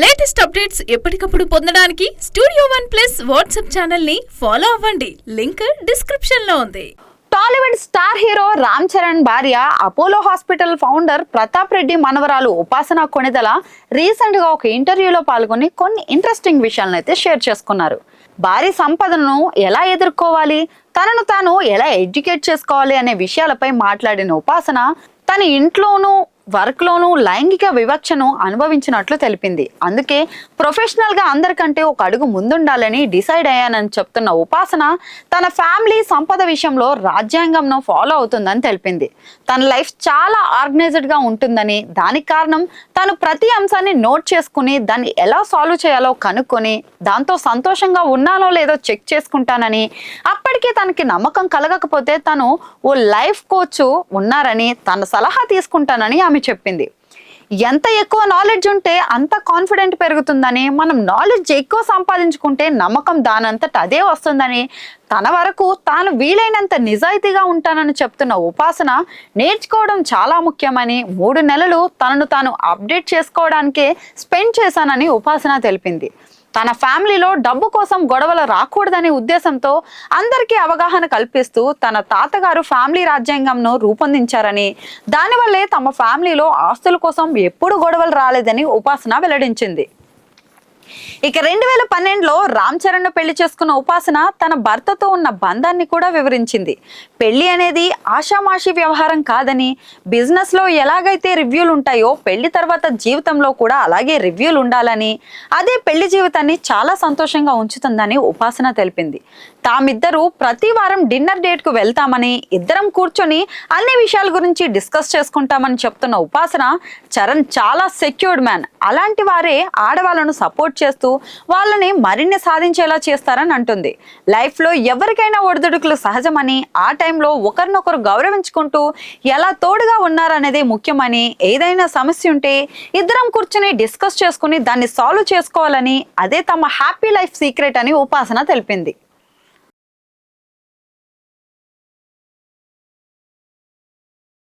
Latest updates ఎప్పటికప్పుడు పొందడానికి studio one plus WhatsApp channel ని ఫాలో అవ్వండి. లింక్ డిస్క్రిప్షన్ లో ఉంది. టాలీవుడ్ స్టార్ హీరో రామ్ చరణ్ భార్య Apollo hospital founder Pratap Reddy మనవరాలు ఉపాసన కొణిదల రీసెంట్ గా ఒక ఇంటర్వ్యూలో పాల్గొని కొన్ని ఇంట్రెస్టింగ్ విషయాలను అయితే షేర్ చేసుకున్నారు. భారీ సంపదను ఎలా ఎదుర్కోవాలి, తనను తాను ఎలా ఎడ్యుకేట్ చేసుకోవాలి అనే విషయాలపై మాట్లాడిన ఉపాసన తన ఇంట్లోనూ వర్క్లోనూ లైంగిక వివక్షను అనుభవించినట్లు తెలిపింది. అందుకే ప్రొఫెషనల్గా అందరికంటే ఒక అడుగు ముందుండాలని డిసైడ్ అయ్యానని చెప్తున్న ఉపాసన తన ఫ్యామిలీ సంపద విషయంలో రాజ్యాంగంను ఫాలో అవుతుందని తెలిపింది. తన లైఫ్ చాలా ఆర్గనైజ్డ్గా ఉంటుందని, దానికి కారణం తను ప్రతి అంశాన్ని నోట్ చేసుకుని దాన్ని ఎలా సాల్వ్ చేయాలో కనుక్కొని దాంతో సంతోషంగా ఉన్నానో లేదో చెక్ చేసుకుంటానని, అప్పటికే తనకి నమ్మకం కలగకపోతే తను ఓ లైఫ్ కోచ్ ఉన్నారని తన సలహా తీసుకుంటానని ఆమె చెప్పింది. ఎంత ఎక్కువ నాలెడ్జ్ ఉంటే అంత కాన్ఫిడెంట్ పెరుగుతుందని, మనం నాలెడ్జ్ ఎక్కువ సంపాదించుకుంటే నమ్మకం దానంతట అదే వస్తుందని, తన వరకు తాను వీలైనంత నిజాయితీగా ఉంటానని చెప్తున్న ఉపాసన నేర్చుకోవడం చాలా ముఖ్యమని, 3 నెలలు తనను తాను అప్డేట్ చేసుకోవడానికే స్పెండ్ చేశానని ఉపాసన తెలిపింది. తన ఫ్యామిలీలో డబ్బు కోసం గొడవలు రాకూడదనే ఉద్దేశంతో అందరికీ అవగాహన కల్పిస్తూ తన తాతగారు ఫ్యామిలీ రాజ్యాంగంను రూపొందించారని, దానివల్లే తమ ఫ్యామిలీలో ఆస్తుల కోసం ఎప్పుడు గొడవలు రాలేదని ఉపాసన వెల్లడించింది. ఇక 2012లో రామ్ చరణ్ పెళ్లి చేసుకున్న ఉపాసన తన భర్తతో ఉన్న బంధాన్ని కూడా వివరించింది. పెళ్లి అనేది ఆషామాషి వ్యవహారం కాదని, బిజినెస్ లో ఎలాగైతే రివ్యూలు ఉంటాయో పెళ్లి తర్వాత జీవితంలో కూడా అలాగే రివ్యూలు ఉండాలని, అదే పెళ్లి జీవితాన్ని చాలా సంతోషంగా ఉంచుతుందని ఉపాసన తెలిపింది. తామిద్దరూ ప్రతి వారం డిన్నర్ డేట్ కు వెళ్తామని, ఇద్దరం కూర్చొని అన్ని విషయాల గురించి డిస్కస్ చేసుకుంటామని చెప్తున్న ఉపాసన చరణ్ చాలా సెక్యూర్డ్ మ్యాన్, అలాంటి వారే ఆడవాళ్ళను సపోర్ట్ చేస్తూ వాళ్ళని మరిన్ని సాధించేలా చేస్తారని అంటుంది. లైఫ్ లో ఎవరికైనా ఒడిదుడుకులు సహజమని, ఆ టైంలో ఒకరినొకరు గౌరవించుకుంటూ ఎలా తోడుగా ఉన్నారనేదే ముఖ్యమని, ఏదైనా సమస్య ఉంటే ఇద్దరం కూర్చుని డిస్కస్ చేసుకుని దాన్ని సాల్వ్ చేసుకోవాలని, అదే తమ హ్యాపీ లైఫ్ సీక్రెట్ అని ఉపాసన తెలిపింది.